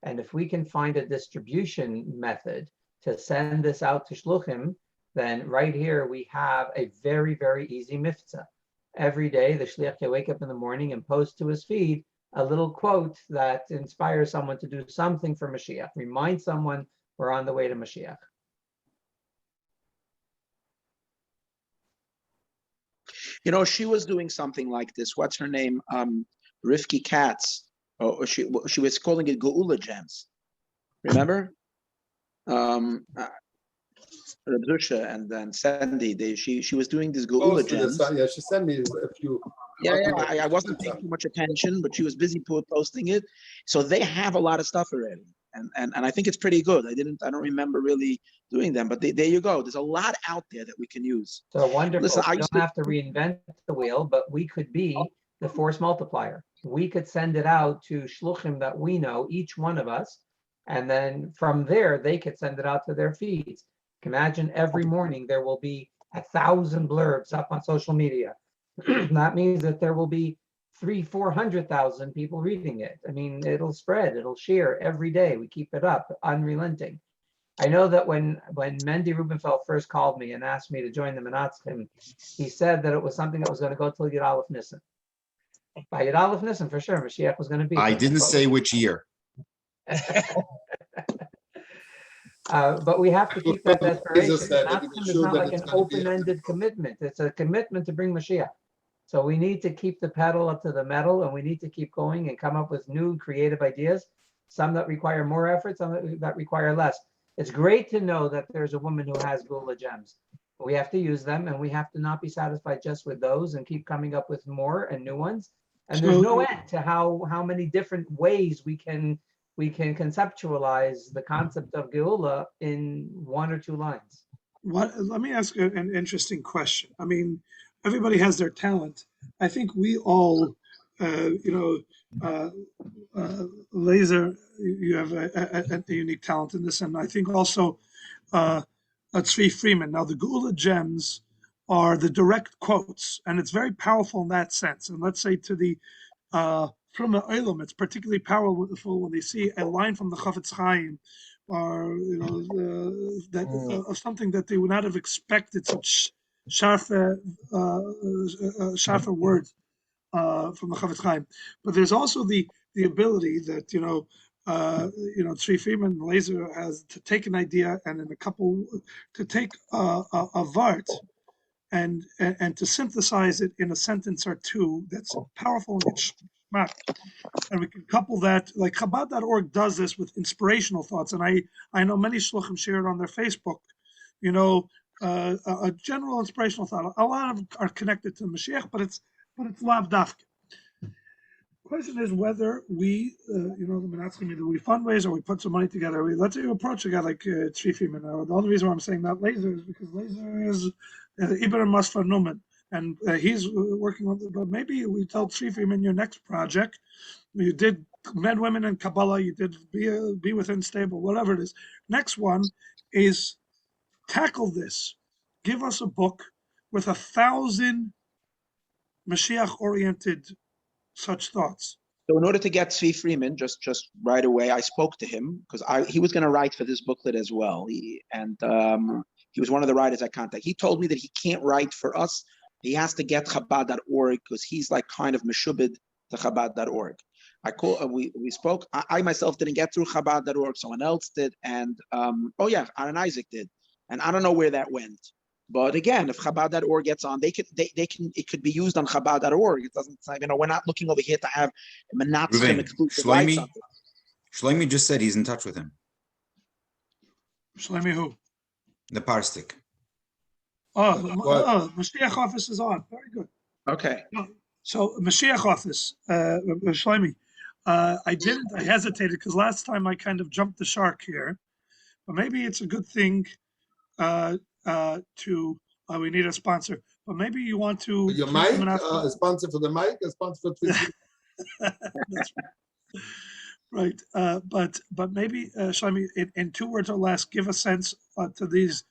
And if we can find a distribution method to send this out to shluchim, then right here we have a very, very easy mitzvah. Every day, the shliach can wake up in the morning and post to his feed a little quote that inspires someone to do something for Mashiach. Remind someone we're on the way to Mashiach. She was doing something like this. What's her name? Rivki Katz. Oh, she was calling it Geula Gems. Remember? Rabdusha and then Sandy. She was doing this Geula Gems. Yeah, she sent me a few. I wasn't paying too much attention, but she was busy posting it. So they have a lot of stuff already, and I think it's pretty good. I don't remember really doing them, but there you go. There's a lot out there that we can use. So wonderful. Listen, we don't have to reinvent the wheel, but we could be the force multiplier. We could send it out to shluchim that we know, each one of us, and then from there they could send it out to their feeds. Imagine every morning there will be 1,000 blurbs up on social media. That means that there will be 300,000-400,000 people reading it. I mean, it'll spread, it'll share every day. We keep it up, unrelenting. I know that when Mendy Rubenfeld first called me and asked me to join the Minatzchim, he said that it was something that was going to go till Yud Aleph Nisan. By Yud Aleph Nisan, for sure, Mashiach was going to be. I didn't say which year. But we have to keep that desperation. Minatzchim is not like an open-ended commitment. It's a commitment to bring Mashiach. So we need to keep the pedal up to the metal, and we need to keep going and come up with new creative ideas, some that require more effort, some that require less. It's great to know that there's a woman who has Geula Gems. We have to use them, and we have to not be satisfied just with those and keep coming up with more and new ones. And there's no end to how many different ways we can conceptualize the concept of Geula in 1 or 2 lines. Let me ask an interesting question. I mean, everybody has their talent. I think we all, Laser, you have a unique talent in this, and I think also Tzvi Freeman. Now, the Geula Gems are the direct quotes, and it's very powerful in that sense. And let's say to the from the Olam, it's particularly powerful when they see a line from the Chafetz Chaim, or of something that they would not have expected, such sharper words from the Chafetz Chaim. But there's also the ability that Tzvi Freeman Laser has to take an idea and to take a vart and to synthesize it in a sentence or two that's powerful and Mat. And we can couple that, like Chabad.org does this with inspirational thoughts. And I know many shluchim share it on their Facebook, a general inspirational thought. A lot of them are connected to Mashiach, but it's lav dafka. Question is whether we, the Minatzchim, either we fundraise or we put some money together. Let's say you approach a guy like Tzvi Freeman. The only reason why I'm saying that Laser is because Laser is Iber Masfar Numan, and he's working on. But maybe we tell Tzvi Freeman your next project. You did men, women, and Kabbalah. You did be within stable, whatever it is. Next one is tackle this. Give us a book with 1,000 Mashiach-oriented such thoughts. So in order to get Tzvi Freeman, just right away, I spoke to him because he was going to write for this booklet as well. He was one of the writers I contacted. He told me that he can't write for us. He has to get Chabad.org because he's like kind of meshubed to Chabad.org. We spoke. I myself didn't get through Chabad.org. Someone else did, and Aaron Isaac did, and I don't know where that went. But again, if Chabad.org gets on, they can. It could be used on Chabad.org. It doesn't. We're not looking over here to have Minatzchim exclusive rights on it. Shlomi just said he's in touch with him. Shlomi who? The Parstik. Mashiach office is on. Very good. Okay. So Mashiach office, Shlomi. I hesitated because last time I kind of jumped the shark here, but maybe it's a good thing we need a sponsor, but maybe you want to your mic, a sponsor for the mic, a sponsor for Twitter. That's right. But maybe Shlomi, in 2 words or less, give a sense to these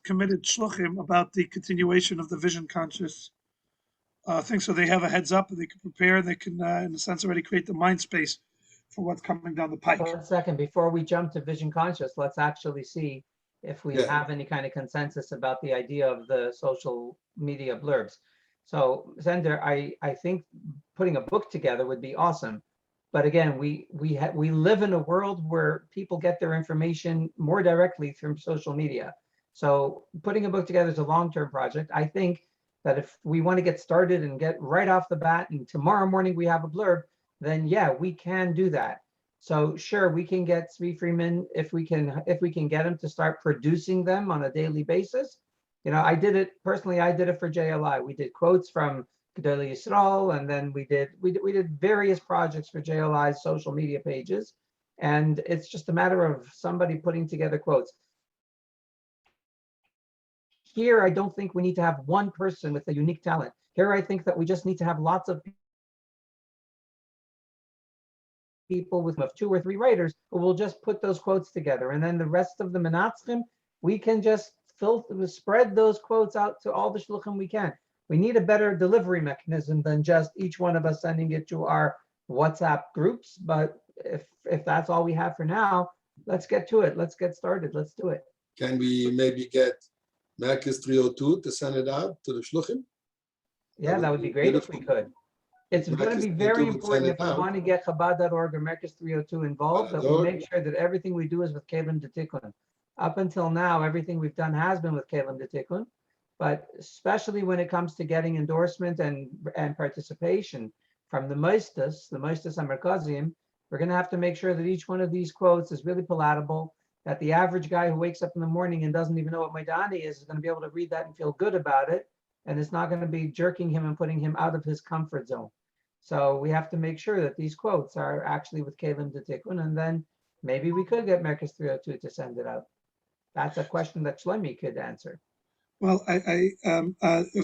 committed shluchim about the continuation of the vision conscious thing, so they have a heads up and they can prepare. They can, in a sense, already create the mind space for what's coming down the pike. 1 second before we jump to vision conscious, let's actually see if we have any kind of consensus about the idea of the social media blurbs. So Zender, I think putting a book together would be awesome. But again, we live in a world where people get their information more directly through social media. So putting a book together is a long-term project. I think that if we want to get started and get right off the bat and tomorrow morning we have a blurb, then yeah, we can do that. So sure, we can get Tzvi Freeman if we can get him to start producing them on a daily basis. I did it personally. I did it for JLI. We did quotes from Gedolei Yisrael, and then we did various projects for JLI's social media pages, and it's just a matter of somebody putting together quotes. Here, I don't think we need to have one person with a unique talent. Here, I think that we just need to have lots of people with 2 or 3 writers who will just put those quotes together. And then the rest of the Minatzchim, we can just spread those quotes out to all the shluchim we can. We need a better delivery mechanism than just each one of us sending it to our WhatsApp groups. But if that's all we have for now, let's get to it. Let's get started. Let's do it. Can we maybe get Merkis 302 to send it out to the shluchim? Yeah, that would be great if we could. It's going to be very important if we want to get Chabad.org or Merkis 302 involved, that we make sure that everything we do is with Kelim D'Tikkun. Up until now, everything we've done has been with Kelim D'Tikkun, but especially when it comes to getting endorsement and participation from the Moistus HaMerkazim, we're going to have to make sure that each one of these quotes is really palatable, that the average guy who wakes up in the morning and doesn't even know what Maidani is going to be able to read that and feel good about it, and it's not going to be jerking him and putting him out of his comfort zone. So we have to make sure that these quotes are actually with Kelim D'Tikkun, and then maybe we could get Merkis 302 to send it out. That's a question that Shlomi could answer. Well,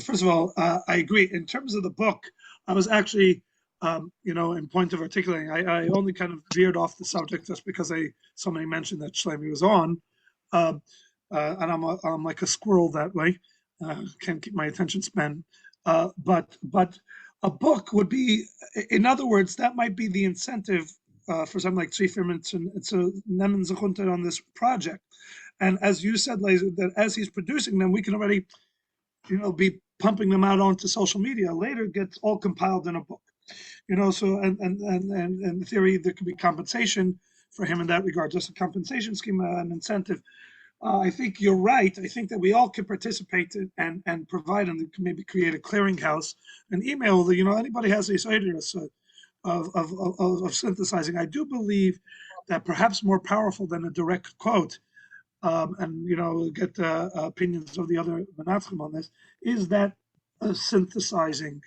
first of all, I agree. In terms of the book, I was actually, in point of articulating, I only kind of veered off the subject just because somebody mentioned that Shlomi was on, and I'm like a squirrel that way. Can't keep my attention span. But a book would be, in other words, that might be the incentive for something like Tzvi Freeman to nemen zechunter on this project. And as you said, Laser, that as he's producing them, we can already, be pumping them out onto social media. Later, it gets all compiled in a book. So and in theory, there could be compensation for him in that regard, just a compensation scheme, an incentive. I think you're right. I think that we all can participate and provide, and maybe create a clearinghouse, an email. Anybody has these ideas, of synthesizing. I do believe that perhaps more powerful than a direct quote, and we'll get opinions of the other Minatzchim on this, is that synthesizing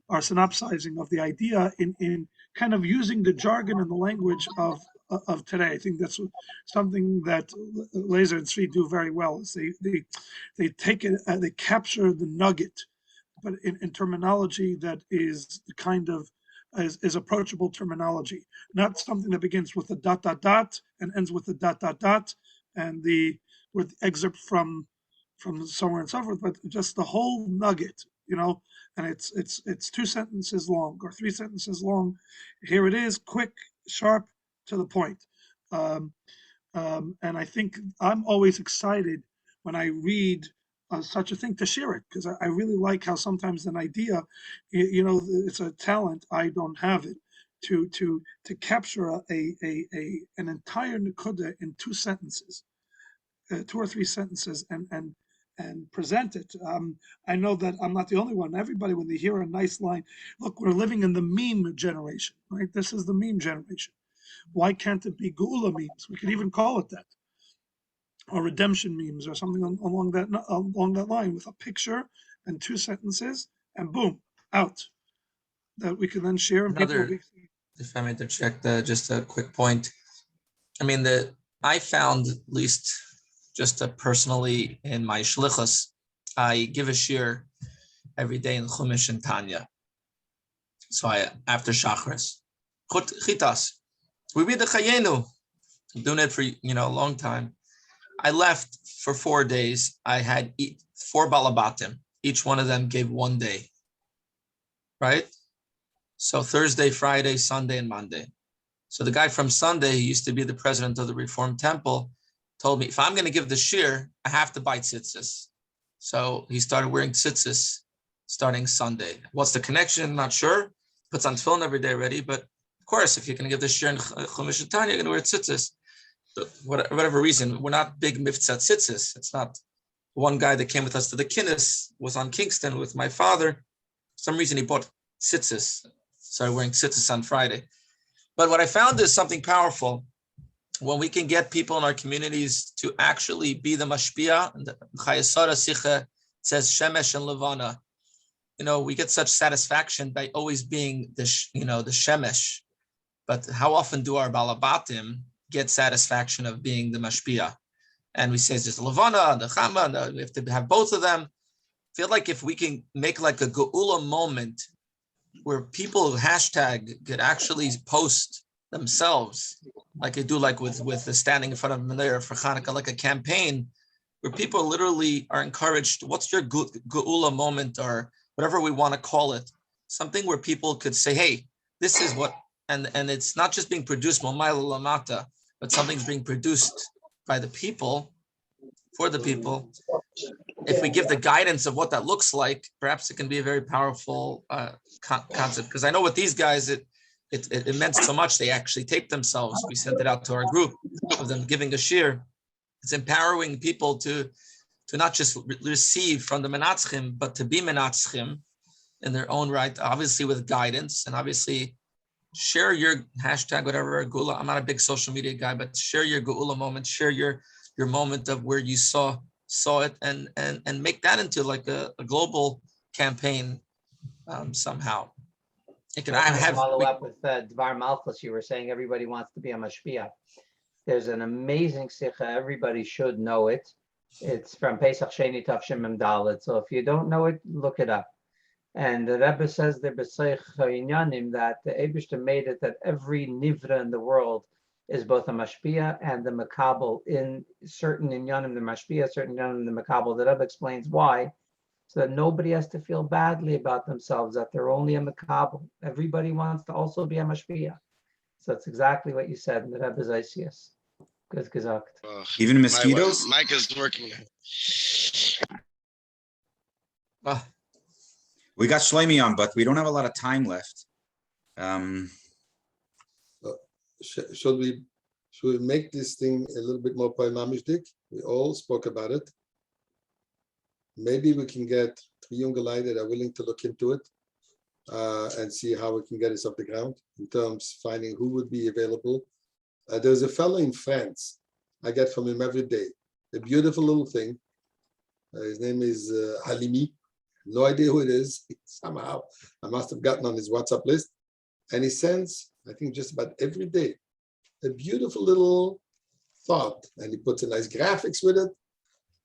or synopsizing of the idea in kind of using the jargon and the language of today. I think that's something that Laser and Sri do very well. Is they take it, they capture the nugget, but in terminology that is kind of is approachable terminology, not something that begins with a dot dot dot and ends with a dot dot dot and with excerpt from so on and so forth, but just the whole nugget, and it's 2 sentences long or 3 sentences long. Here it is, quick, sharp, to the point. And I think I'm always excited when I read such a thing to share it, because I really like how sometimes an idea, it's a talent, I don't have it, to capture an entire nekuda in 2 sentences, 2 or 3 sentences, and present it. I know that I'm not the only one. Everybody, when they hear a nice line, look, we're living in the meme generation, right? This is the meme generation. Why can't it be Geula memes? We could even call it that, or redemption memes, or something along that line, with a picture and 2 sentences, and boom, out, that we can then share. And people will be. If I may interject, just a quick point. I mean, I found, at least just personally in my shlichus, I give a shir every day in Chumash and Tanya. So after Shachris, Chitas, we read the Chayenu. I'm doing it for a long time. I left for 4 days. I had 4 balabatim. Each one of them gave 1 day, right? So Thursday, Friday, Sunday, and Monday. So the guy from Sunday, he used to be the president of the Reform Temple, told me, if I'm going to give the shir, I have to buy tzitzis. So he started wearing tzitzis starting Sunday. What's the connection? Not sure. Puts on tefillin every day already, but of course, if you're going to give the shir in Chumash and Tanya, you're going to wear tzitzis. Whatever reason, we're not big miftzat tzitzis. It's not. One guy that came with us to the kinnis was on Kingston with my father. For some reason, he bought tzitzis. Started wearing tzitzis on Friday. But what I found is something powerful. When we can get people in our communities to actually be the mashpia, and the Chayesara Sicha says shemesh and levana. We get such satisfaction by always being the shemesh. But how often do our balabatim get satisfaction of being the mashpia? And we say there's levana and the chama, and we have to have both of them. I feel like if we can make like a geula moment where people hashtag could actually post themselves, like they do, like with the standing in front of Menorah for Hanukkah, like a campaign where people literally are encouraged. What's your geula moment, or whatever we want to call it? Something where people could say, "Hey, this is what," and it's not just being produced Momayla Lamata, but something's being produced by the people, for the people. If we give the guidance of what that looks like, perhaps it can be a very powerful concept. Because I know with these guys, it meant so much. They actually taped themselves. We sent it out to our group of them giving a shir. It's empowering people to not just receive from the Minatzchim, but to be Minatzchim in their own right, obviously with guidance, and obviously share your hashtag, whatever, Geula. I'm not a big social media guy, but share your Geula moment, share your moment of where you saw it, and make that into like a global campaign somehow. Follow up with Dvar Malchus. You were saying everybody wants to be a mashpia. There's an amazing sikha. Everybody should know it. It's from Pesach Sheni Tavshim Mem Dalet. So if you don't know it, look it up. And the Rebbe says there b'seich inyanim that the Eibishter made it that every nivra in the world is both a mashpia and the makabel. In certain inyanim the mashpia, certain inyanim the makabel. The Rebbe explains why, so that nobody has to feel badly about themselves, that they're only a makabel. Everybody wants to also be a mashpia. So that's exactly what you said in the Rebbe's Isius. Good gesagt. Even mosquitoes? Mike is working. We got Shlomi on, but we don't have a lot of time left. Should we make this thing a little bit more poemamishdik? We all spoke about it. Maybe we can get 3 younger guys that are willing to look into it and see how we can get us off the ground in terms of finding who would be available. There's a fellow in France. I get from him every day. A beautiful little thing. His name is Halimi. No idea who it is. Somehow I must have gotten on his WhatsApp list. And he sends, I think, just about every day, a beautiful little thought. And he puts a nice graphics with it.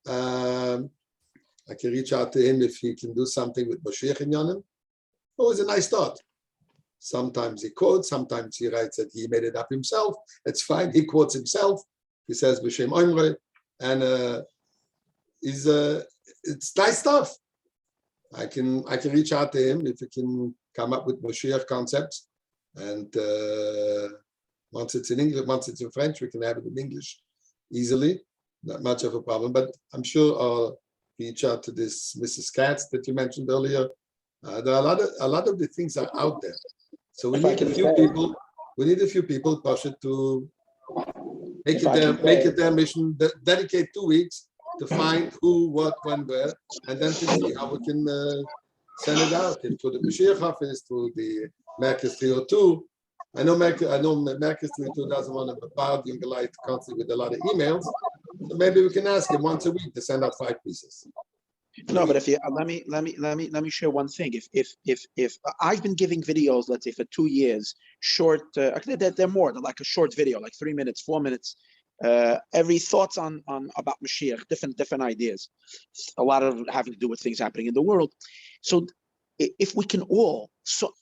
I can reach out to him if he can do something with Moshiach in Yonim. Always a nice thought. Sometimes he quotes, sometimes he writes that he made it up himself. It's fine. He quotes himself. He says B'Shem Oimre, and it's nice stuff. I can reach out to him if he can come up with Moshiach concepts. And once it's in English, once it's in French, we can have it in English easily. Not much of a problem. But I'm sure I'll reach out to this Mrs. Katz that you mentioned earlier. There are a lot of the things are out there. So we need a few people. We need a few people, Pasha, to make it their mission. Dedicate 2 weeks to find who, what, when, where, and then to see how we can send it out into the Mashiach office, to the Merkez 302. I know Merkez 302 doesn't want to bombard the light constantly with a lot of emails. So maybe we can ask him once a week to send out 5 pieces. No, but if you let me share one thing. If I've been giving videos, let's say for 2 years, short, they're more, they're like a short video, like 3 minutes, 4 minutes. Every thoughts on about Mashiach, different ideas. A lot of having to do with things happening in the world. So if we can all, so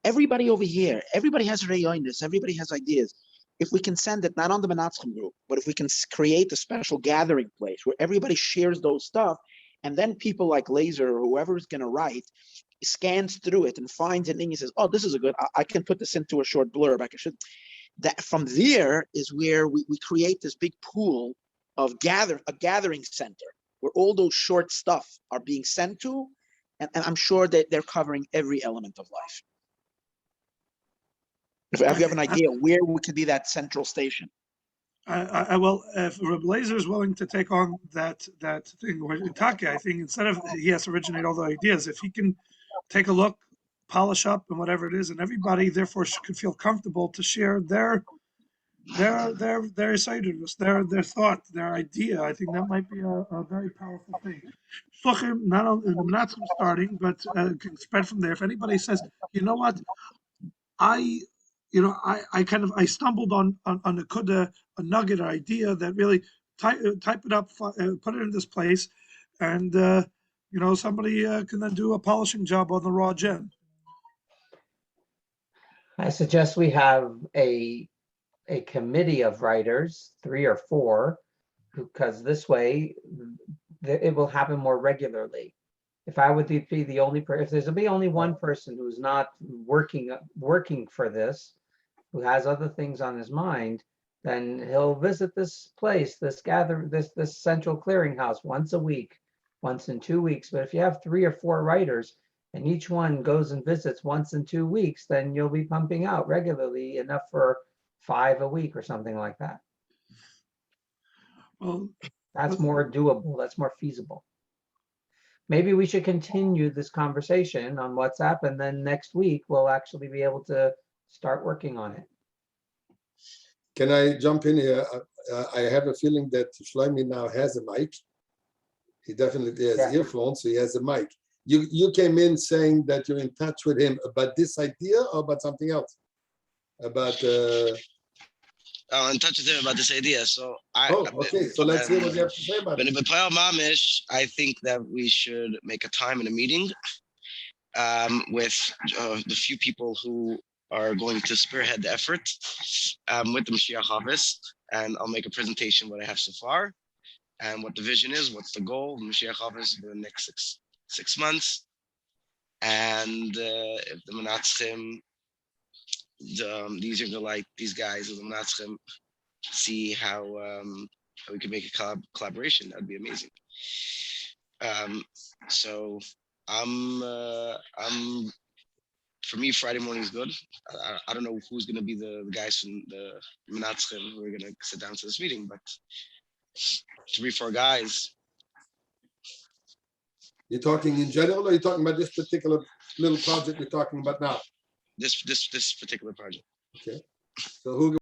everybody over here, everybody has reyonis, everybody has ideas. If we can send it not on the Minatzchim group, but if we can create a special gathering place where everybody shares those stuff, and then people like Laser or whoever is going to write scans through it and finds an thing and says, "Oh, this is a good. I can put this into a short blurb. I should." That from there is where we create this big pool of a gathering center where all those short stuff are being sent to, and I'm sure that they're covering every element of life. If you have an idea where we could be that central station. Well, if Reb Laser is willing to take on that thing, Taki, I think instead of he has to originate all the ideas, if he can take a look, polish up, and whatever it is, and everybody therefore could feel comfortable to share their excitedness, their thought, their idea. I think that might be a very powerful thing. Shluchim, not only not starting, but can spread from there. If anybody says, you know what, I stumbled on a kuda, a nugget, or idea that really type it up, put it in this place, and somebody can then do a polishing job on the raw gem. I suggest we have a committee of writers, 3 or 4, because this way it will happen more regularly. If I would be the only person, if there's be only one person who's not working for this, who has other things on his mind, then he'll visit this place, this central clearinghouse once a week, once in 2 weeks. But if you have 3 or 4 writers and each one goes and visits once in 2 weeks, then you'll be pumping out regularly enough for 5 a week or something like that. Well, that's more doable. That's more feasible. Maybe we should continue this conversation on WhatsApp, and then next week we'll actually be able to start working on it. Can I jump in here? I have a feeling that Shlomi now has a mic. He definitely has earphones, so he has a mic. You came in saying that you're in touch with him about this idea or about something else? About in touch with him about this idea. So okay. So let's hear what you have to say about it. But I think that we should make a time in a meeting with the few people who are going to spearhead the effort with the Mashiach office, and I'll make a presentation what I have so far and what the vision is, what's the goal of the Mashiach office for the next six months, and if the Minatzchim, these guys of the Minatzchim, see how we can make a collaboration. That'd be amazing. So I'm for me, Friday morning is good. I don't know who's going to be the guys from the Minatzchim who are going to sit down to this meeting, but 3-4 guys. You're talking in general, or you're talking about this particular little project we're talking about now? This particular project. Okay. So who